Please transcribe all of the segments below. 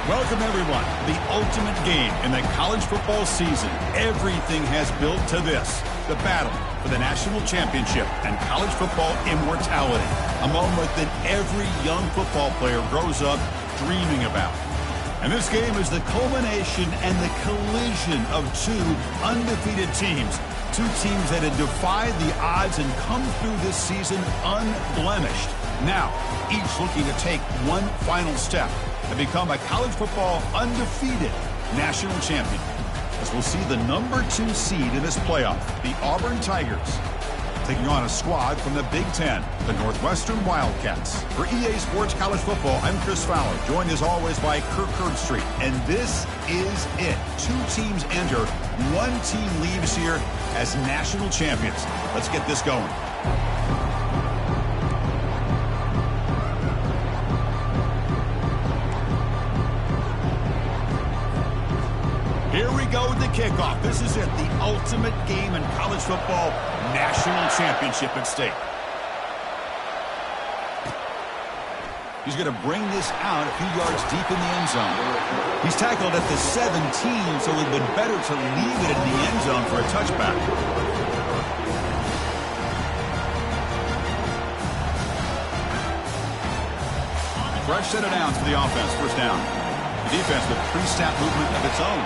Welcome, everyone, to the ultimate game in the college football season. Everything has built to this, the battle for the national championship and college football immortality, a moment that every young football player grows up dreaming about. And this game is the culmination and the collision of two undefeated teams, two teams that had defied the odds and come through this season unblemished. Now, each looking to take one final step and become a college football undefeated national champion. As we'll see the number 2 seed in this playoff, the Auburn Tigers, taking on a squad from the Big Ten, the Northwestern Wildcats. For EA Sports College Football, I'm Chris Fowler, joined as always by Kirk Herbstreit. And this is it. 2 teams enter, 1 team leaves here as national champions. Let's get this going. Here we go with the kickoff. This is it, the ultimate game in college football, national championship at stake. He's going to bring this out a few yards deep in the end zone. He's tackled at the 17, so it would have been better to leave it in the end zone for a touchback. Fresh set of downs for the offense, first down. The defense with pre-snap movement of its own.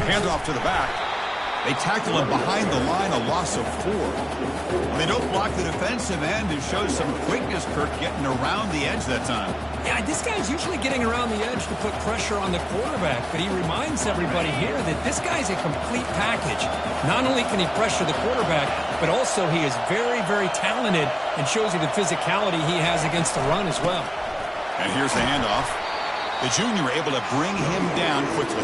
Handoff to the back. They tackle him behind the line, a loss of 4. They don't block the defensive end and show some quickness, Kirk, getting around the edge that time. Yeah, this guy's usually getting around the edge to put pressure on the quarterback, but he reminds everybody here that this guy's a complete package. Not only can he pressure the quarterback, but also he is very, very talented and shows you the physicality he has against the run as well. And here's the handoff. The junior able to bring him down quickly.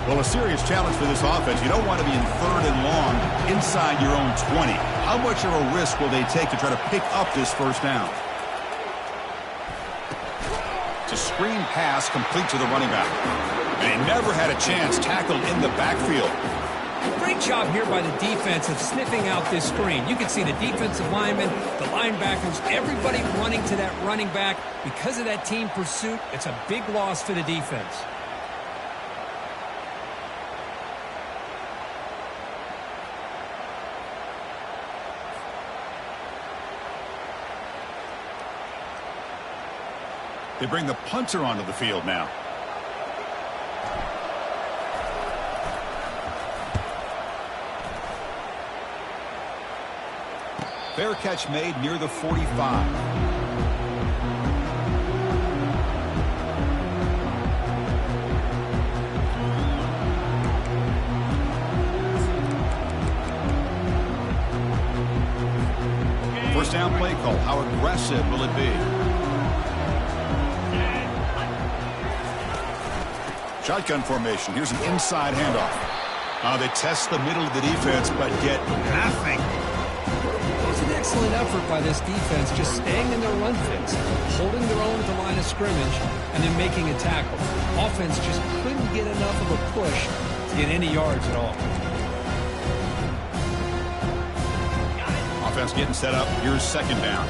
Well, a serious challenge for this offense. You don't want to be in 3rd and long inside your own 20. How much of a risk will they take to try to pick up this first down? It's a screen pass complete to the running back. And he never had a chance tackled in the backfield. Great job here by the defense of sniffing out this screen. You can see the defensive linemen, the linebackers, everybody running to that running back. Because of that team pursuit, it's a big loss for the defense. They bring the punter onto the field now. Fair catch made near the 45. First down play call. How aggressive will it be? Shotgun formation. Here's an inside handoff. They test the middle of the defense, but get nothing. It's an excellent effort by this defense, just staying in their run fits, holding their own at the line of scrimmage, and then making a tackle. Offense just couldn't get enough of a push to get any yards at all. Offense getting set up. Here's second down.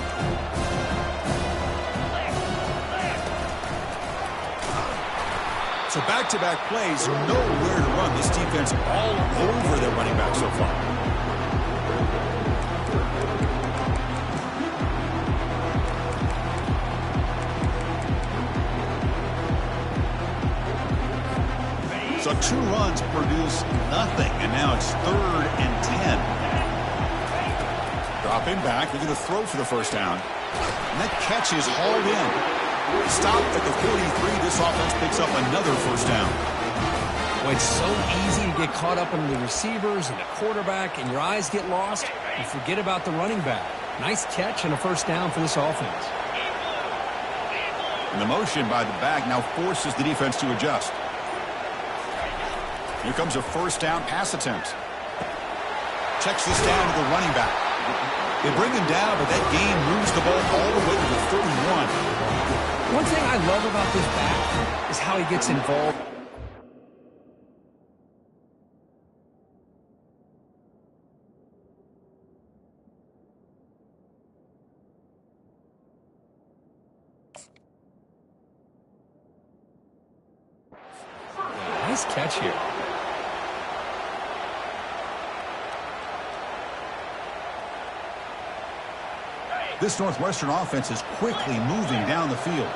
So back-to-back plays, nowhere to run. This defense all over their running back so far. So 2 runs produce nothing, and now it's 3rd and 10. Dropping back, they're going to throw for the first down. And that catch is hauled in. Stopped at the 43. This offense picks up another first down. Well, it's so easy to get caught up in the receivers and the quarterback, and your eyes get lost. You forget about the running back. Nice catch and a first down for this offense. And the motion by the back now forces the defense to adjust. Here comes a first down pass attempt. checks this down to the running back. They bring him down, but that gain moves the ball all the way to the 31. One thing I love about this back is how he gets involved. Nice catch here. This Northwestern offense is quickly moving down the field.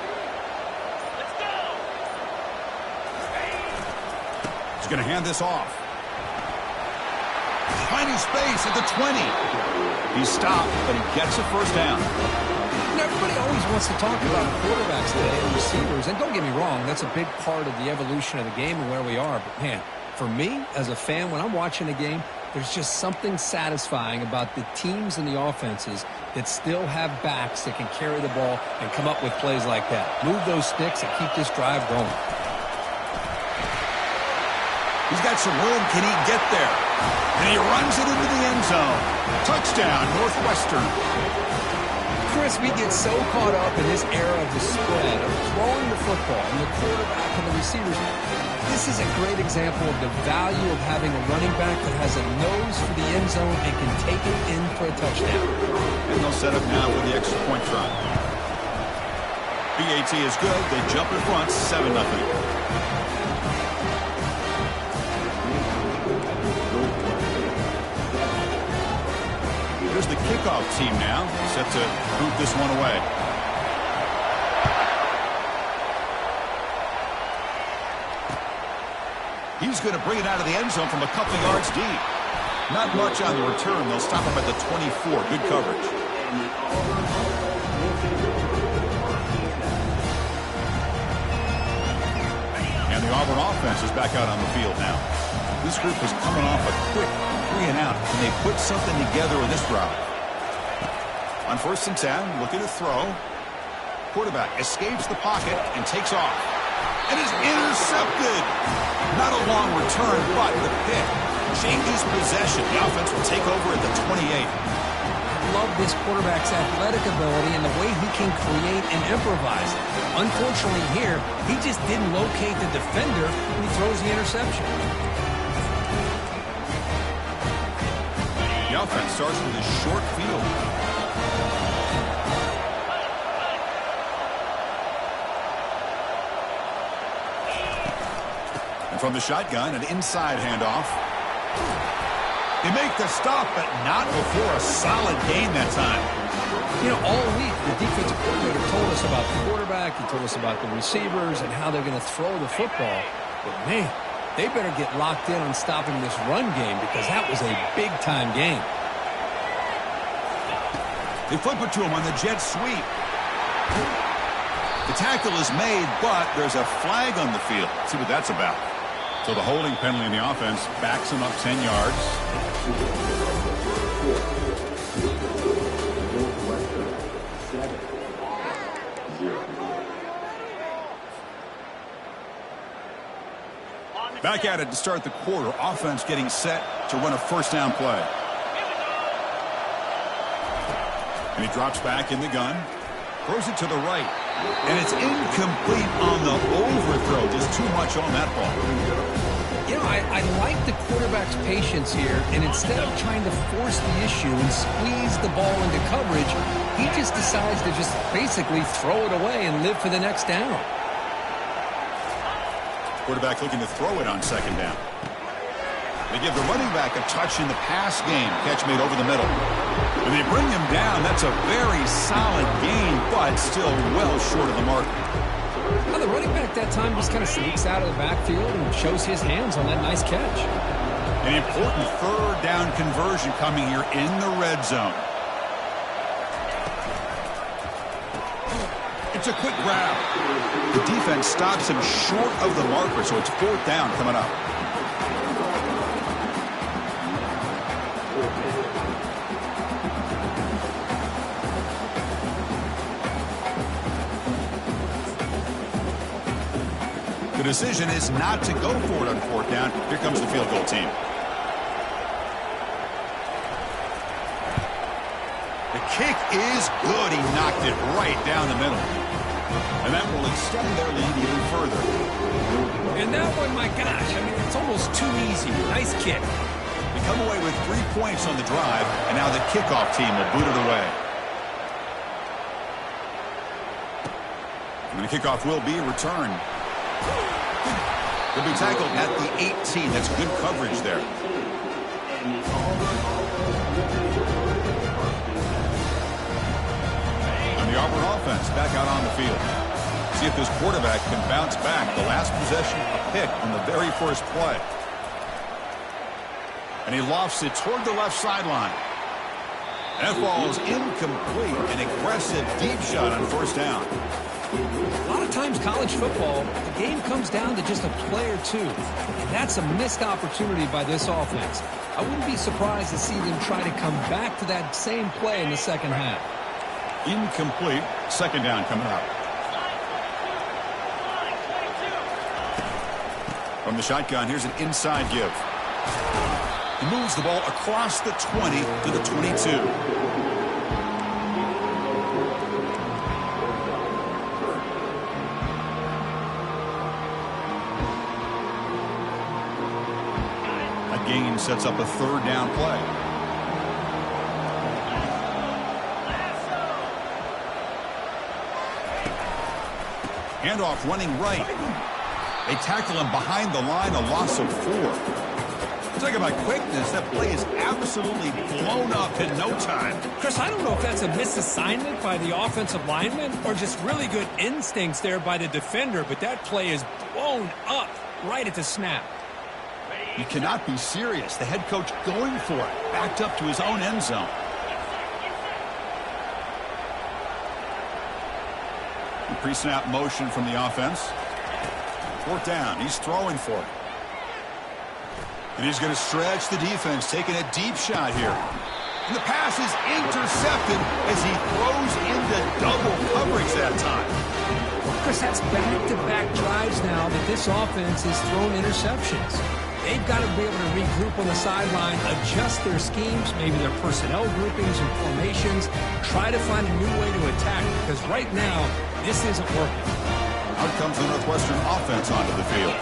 He's going to hand this off. Finding space at the 20. He's stopped, but he gets a first down. Everybody always wants to talk about quarterbacks today and receivers, and don't get me wrong, that's a big part of the evolution of the game and where we are. But, man, for me, as a fan, when I'm watching a game, there's just something satisfying about the teams and the offenses that still have backs that can carry the ball and come up with plays like that. Move those sticks and keep this drive going. He's got some room. Can he get there? And he runs it into the end zone. Touchdown, Northwestern. Chris, we get so caught up in this era of the spread, of throwing the football, and the quarterback and the receivers. This is a great example of the value of having a running back that has a nose for the end zone and can take it in for a touchdown. And they'll set up now for the extra point try. BAT is good. They jump in front, 7-0. Here's the kickoff team now, set to boot this one away. He's going to bring it out of the end zone from a couple yards deep. Not much on the return. They'll stop him at the 24. Good coverage. And the Auburn offense is back out on the field now. This group is coming off a quick 3-and-out, and they put something together with this drive. On 1st and 10, looking to throw. Quarterback escapes the pocket and takes off. And is intercepted. Not a long return, but the pick changes possession. The offense will take over at the 28. I love this quarterback's athletic ability and the way he can create and improvise. Unfortunately here, he just didn't locate the defender when he throws the interception. The offense starts with a short field. And from the shotgun, an inside handoff. They make the stop, but not before a solid gain that time. You know, all week, the defensive coordinator told us about the quarterback. He told us about the receivers and how they're going to throw the football. But, man, they better get locked in on stopping this run game because that was a big-time game. They flip it to him on the jet sweep. The tackle is made, but there's a flag on the field. Let's see what that's about. So the holding penalty in the offense backs him up 10 yards. Back at it to start the quarter. Offense getting set to run a first down play. And he drops back in the gun. Throws it to the right. And it's incomplete on the overthrow. Just too much on that ball. You know, I like the quarterback's patience here. And instead of trying to force the issue and squeeze the ball into coverage, he just decides to just basically throw it away and live for the next down. Quarterback looking to throw it on second down. They give the running back a touch in the pass game. Catch made over the middle. And they bring him down. That's a very solid gain, but still well short of the mark. Now the running back that time just kind of sneaks out of the backfield and shows his hands on that nice catch. An important third down conversion coming here in the red zone. It's a quick grab. The defense stops him short of the marker, so it's 4th down coming up. The decision is not to go for it on 4th down. Here comes the field goal team. kick is good. He knocked it right down the middle. And that will extend their lead even further. And that one, my gosh, I mean, it's almost too easy. Nice kick. They come away with 3 points on the drive, and now the kickoff team will boot it away. And the kickoff will be returned. He'll be tackled at the 18. That's good coverage there. And the Auburn offense back out on the field. See if this quarterback can bounce back. The last possession, a pick on the very first play. And he lofts it toward the left sideline. That ball is incomplete. An aggressive deep shot on first down. A lot of times college football, the game comes down to just a play or two. And that's a missed opportunity by this offense. I wouldn't be surprised to see them try to come back to that same play in the second half. Incomplete. Second down coming up. From the shotgun, here's an inside give. He moves the ball across the 20 to the 22. That gain sets up a third down play. Handoff running right. They tackle him behind the line, a loss of 4. Talk about quickness. That play is absolutely blown up in no time. Chris, I don't know if that's a misassignment by the offensive lineman or just really good instincts there by the defender, but that play is blown up right at the snap. You cannot be serious. The head coach going for it, backed up to his own end zone. Pre-snap motion from the offense. Fourth down. He's throwing for it. And he's going to stretch the defense, taking a deep shot here. And the pass is intercepted as he throws into double coverage that time. Chris, that's back-to-back drives now that this offense has thrown interceptions. They've got to be able to regroup on the sideline, adjust their schemes, maybe their personnel groupings and formations, try to find a new way to attack, because right now, this isn't working. Out comes the Northwestern offense onto the field.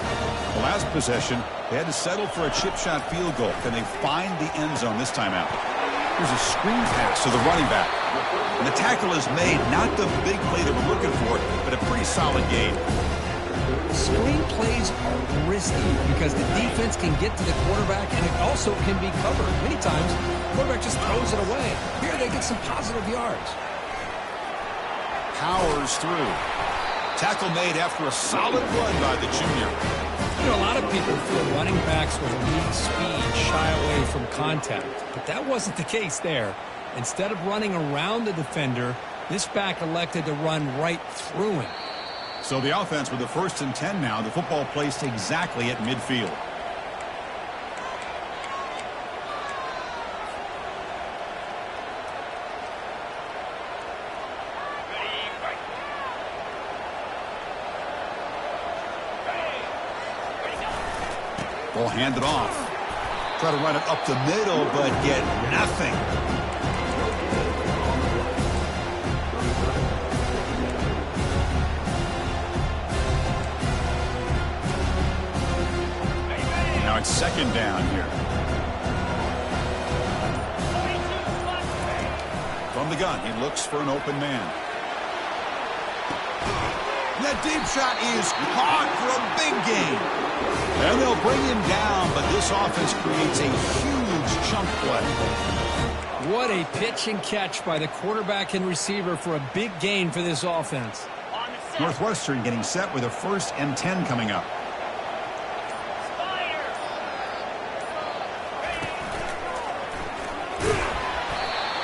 The last possession, they had to settle for a chip shot field goal. Can they find the end zone this time out? Here's a screen pass to the running back. And the tackle is made, not the big play that we're looking for, but a pretty solid gain. Screen plays are risky because the defense can get to the quarterback and it also can be covered. Many times, the quarterback just throws it away. Here they get some positive yards. Powers through. Tackle made after a solid run by the junior. You know, a lot of people feel running backs with elite speed shy away from contact, but that wasn't the case there. Instead of running around the defender, this back elected to run right through him. So the offense with the 1st and 10 now, the football placed exactly at midfield. Ball handed off. Try to run it up the middle, but get nothing. Now it's second down here. From the gun, he looks for an open man. That deep shot is caught for a big gain. And they'll bring him down, but this offense creates a huge chunk play. What a pitch and catch by the quarterback and receiver for a big gain for this offense. Northwestern getting set with a 1st and 10 coming up.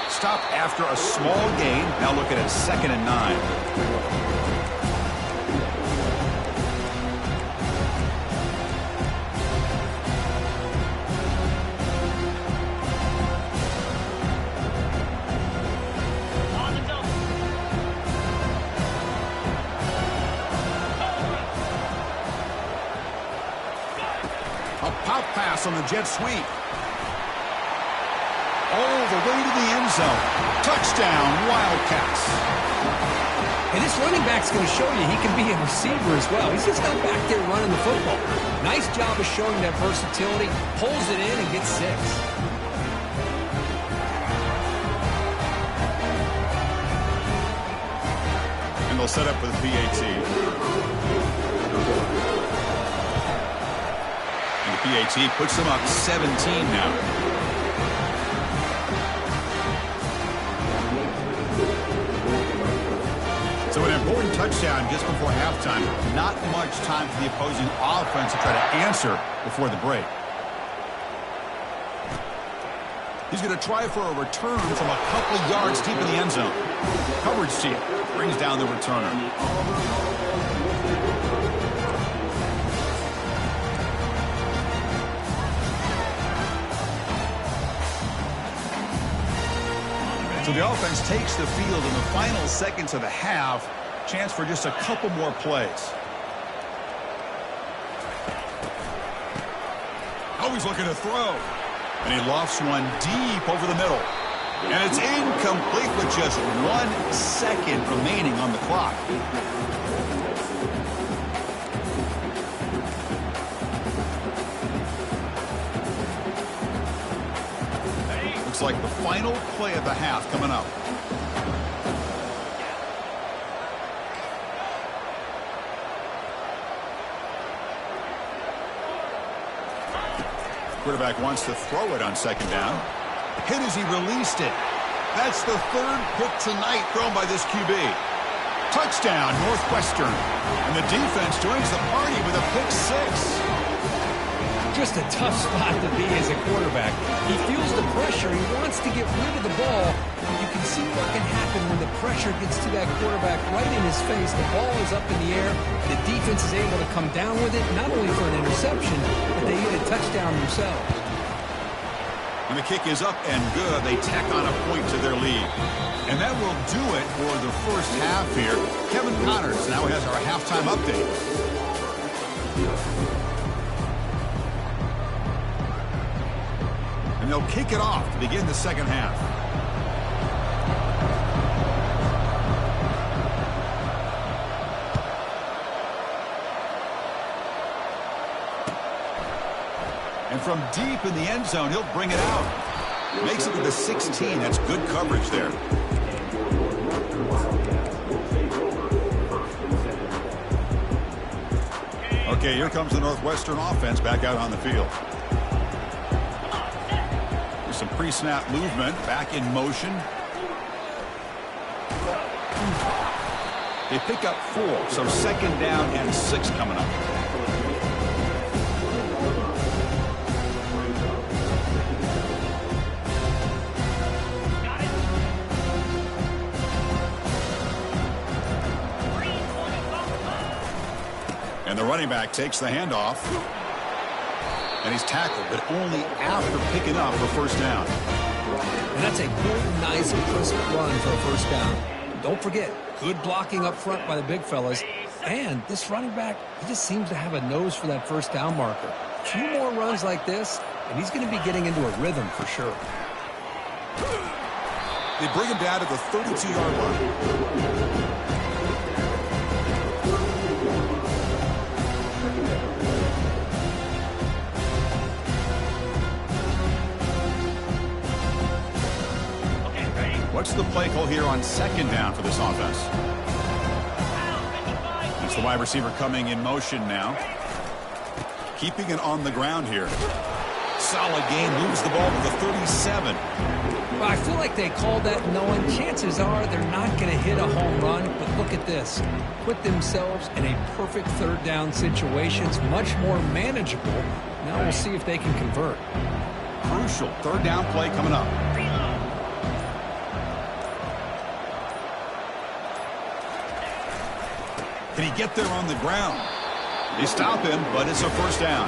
Stop after a small gain. Now looking at 2nd and 9. A pop pass on the jet sweep. all the way to the end zone. Touchdown, Wildcats. And this running back's going to show you he can be a receiver as well. He's just not back there running the football. Nice job of showing that versatility. Pulls it in and gets 6. And they'll set up for the PAT. And the PAT puts them up 17 now. So an important touchdown just before halftime. Not much time for the opposing offense to try to answer before the break. He's going to try for a return from a couple yards deep in the end zone. Coverage team brings down the returner. So the offense takes the field in the final seconds of the half. Chance for just a couple more plays. Oh, he's looking to throw. And he lofts one deep over the middle. And it's incomplete with just 1 second remaining on the clock. Looks like the final play of the half coming up. Quarterback wants to throw it on second down. Hit as he released it. That's the 3rd pick tonight thrown by this QB. Touchdown, Northwestern. And the defense joins the party with a pick 6. Just a tough spot to be as a quarterback. He feels the pressure. He wants to get rid of the ball. You can see what can happen when the pressure gets to that quarterback right in his face. The ball is up in the air. The defense is able to come down with it, not only for an interception, but they get a touchdown themselves. And the kick is up and good. They tack on a point to their lead. And that will do it for the first half here. Kevin Connors now has our halftime update. And they'll kick it off to begin the second half. And from deep in the end zone, he'll bring it out. Makes it to the 16. That's good coverage there. Okay, here comes the Northwestern offense back out on the field. Some pre-snap movement, back in motion. They pick up 4, so second down and 6 coming up. And the running back takes the handoff. And he's tackled, but only after picking up the first down. And that's a good, nice, crisp run for a first down. Don't forget, good blocking up front by the big fellas. And this running back, he just seems to have a nose for that first down marker. A few more runs like this, and he's going to be getting into a rhythm for sure. They bring him down to the 32-yard line. What's the play call here on second down for this offense? It's the wide receiver coming in motion now. Keeping it on the ground here. Solid gain, moves the ball to the 37. Well, I feel like they called that knowing chances are they're not going to hit a home run, but look at this. Put themselves in a perfect third down situation. It's much more manageable. Now we'll see if they can convert. Crucial third down play coming up. Can he get there on the ground? They stop him, but it's a first down.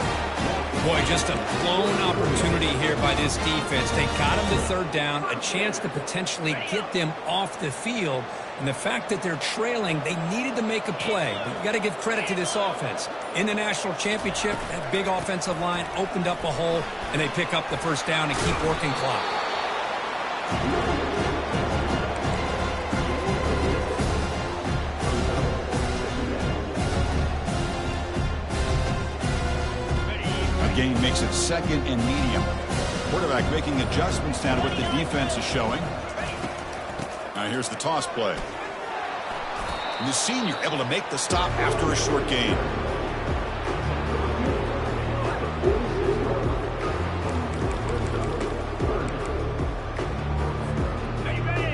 Boy, just a blown opportunity here by this defense. They got him to third down, a chance to potentially get them off the field. And the fact that they're trailing, they needed to make a play. But you got to give credit to this offense. In the national championship, that big offensive line opened up a hole, and they pick up the first down and keep working clock. Gain makes it second and medium. Quarterback making adjustments down to what the defense is showing. Now here's the toss play. And the senior able to make the stop after a short gain.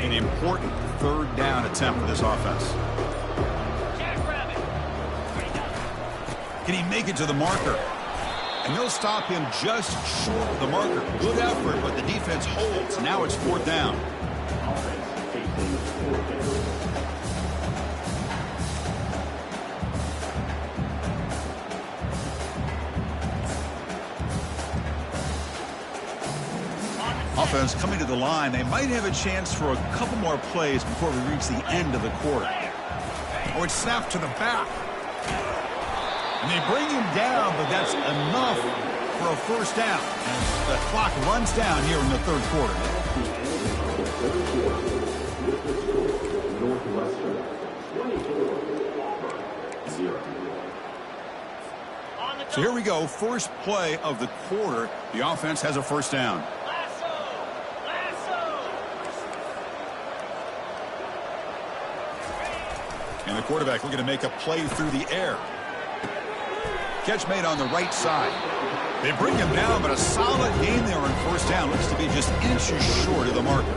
An important third down attempt for this offense. Can he make it to the marker? And they'll stop him just short of the marker. Good effort, but the defense holds. Now it's fourth down. Offense coming to the line. They might have a chance for a couple more plays before we reach the end of the quarter. Oh, it's snapped to the back. And they bring him down, but that's enough for a first down. As the clock runs down here in the third quarter. So here we go. First play of the quarter. The offense has a first down. And the quarterback looking to make a play through the air. Catch made on the right side. They bring him down, but a solid gain there on first down. Looks to be just inches short of the marker.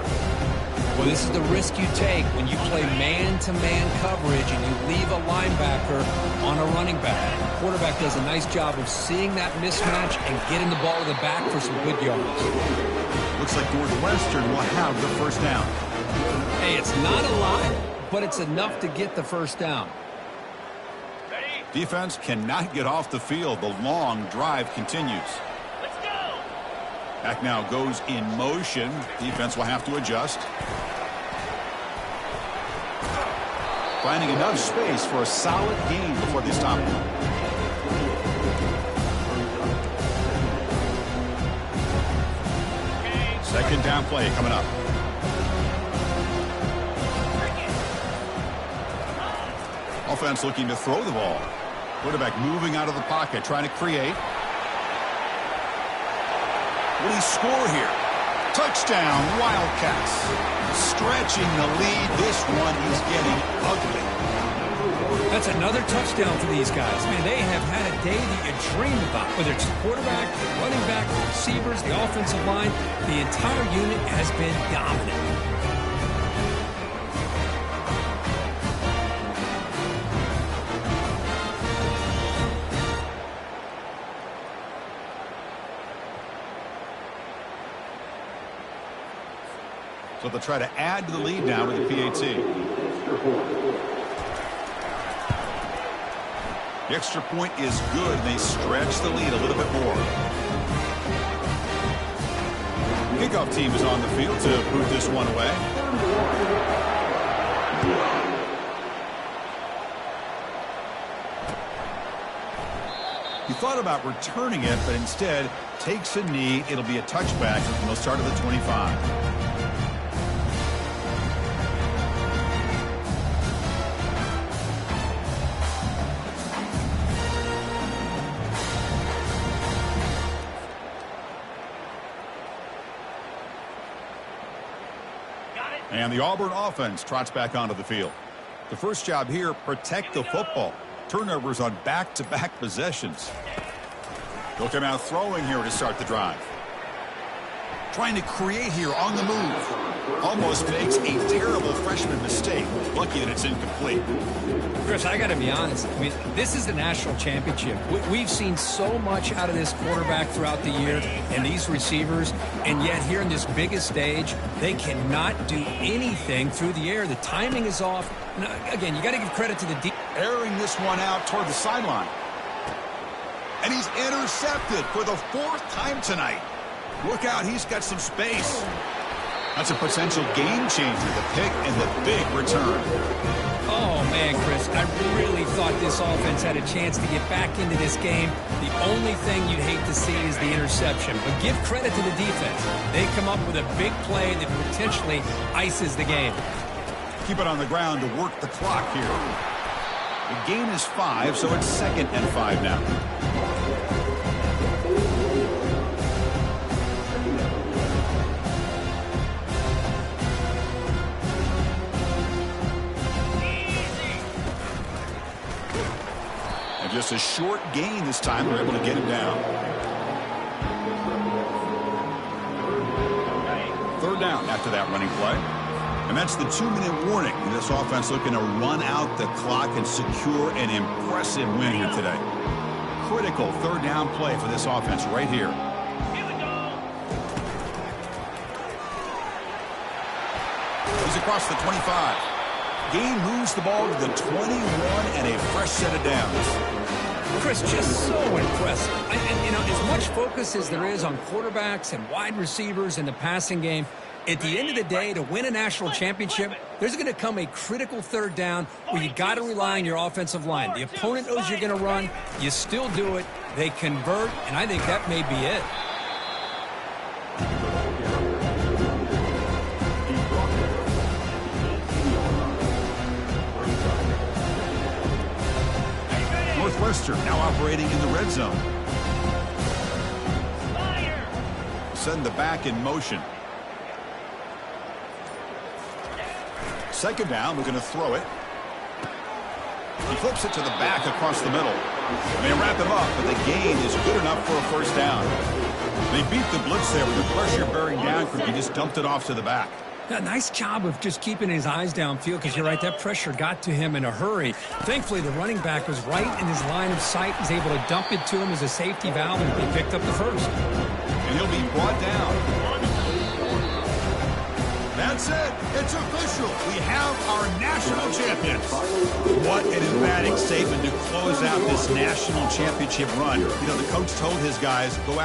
Well, this is the risk you take when you play man-to-man coverage and you leave a linebacker on a running back. The quarterback does a nice job of seeing that mismatch and getting the ball to the back for some good yards. Looks like Northwestern will have the first down. Hey, it's not a lot, but it's enough to get the first down. Defense cannot get off the field. The long drive continues. Let's go. Back now goes in motion. Defense will have to adjust. Finding enough space for a solid gain before they stop him. Second down play coming up. Offense looking to throw the ball. Quarterback moving out of the pocket, trying to create. Will he score here? Touchdown, Wildcats. Stretching the lead. This one is getting ugly. That's another touchdown for these guys. Man, they have had a day that you dream about. Whether it's the quarterback, the running back, the receivers, the offensive line, the entire unit has been dominant. So they'll try to add to the lead now with the PAT. The extra point is good. They stretch the lead a little bit more. Kickoff team is on the field to boot this one away. He thought about returning it, but instead takes a knee. It'll be a touchback, and they'll start at the 25. And the Auburn offense trots back onto the field. The first job here, protect the football. Turnovers on back-to-back possessions. They'll come out throwing here to start the drive. Trying to create here on the move. Almost makes a terrible freshman mistake. Lucky that it's incomplete. Chris, I got to be honest. I mean, this is the national championship. We've seen so much out of this quarterback throughout the year and these receivers, and yet here in this biggest stage, they cannot do anything through the air. The timing is off. Now, again, you got to give credit to the deep. Airing this one out toward the sideline. And he's intercepted for the fourth time tonight. Look out, he's got some space. That's a potential game changer, the pick and the big return. Oh, man, Chris, I really thought this offense had a chance to get back into this game. The only thing you'd hate to see is the interception. But give credit to the defense. They come up with a big play that potentially ices the game. Keep it on the ground to work the clock here. The game is 5, so it's 2nd and 5 now. And just a short gain this time. They're able to get him down. 3rd down after that running play. And that's the 2-minute warning. This offense looking to run out the clock and secure an impressive win here today. Critical 3rd down play for this offense right here. He's across the 25. Gain moves the ball to the 21 and a fresh set of downs. Chris, just so impressive. And you know, as much focus as there is on quarterbacks and wide receivers in the passing game, at the end of the day, to win a national championship, there's going to come a critical 3rd down where you got to rely on your offensive line. The opponent knows you're going to run. You still do it. They convert, and I think that may be it. Northwestern now operating in the red zone. Send the back in motion. 2nd down, we're going to throw it. He flips it to the back across the middle. They wrap him up, but the gain is good enough for a 1st down. They beat the blitz there with the pressure bearing down. He just dumped it off to the back. Yeah, nice job of just keeping his eyes downfield because you're right, that pressure got to him in a hurry. Thankfully, the running back was right in his line of sight. He's able to dump it to him as a safety valve, and he picked up the 1st. And he'll be brought down. That's it. It's official. We have our national champions. What an emphatic statement to close out this national championship run. You know, the coach told his guys, go out.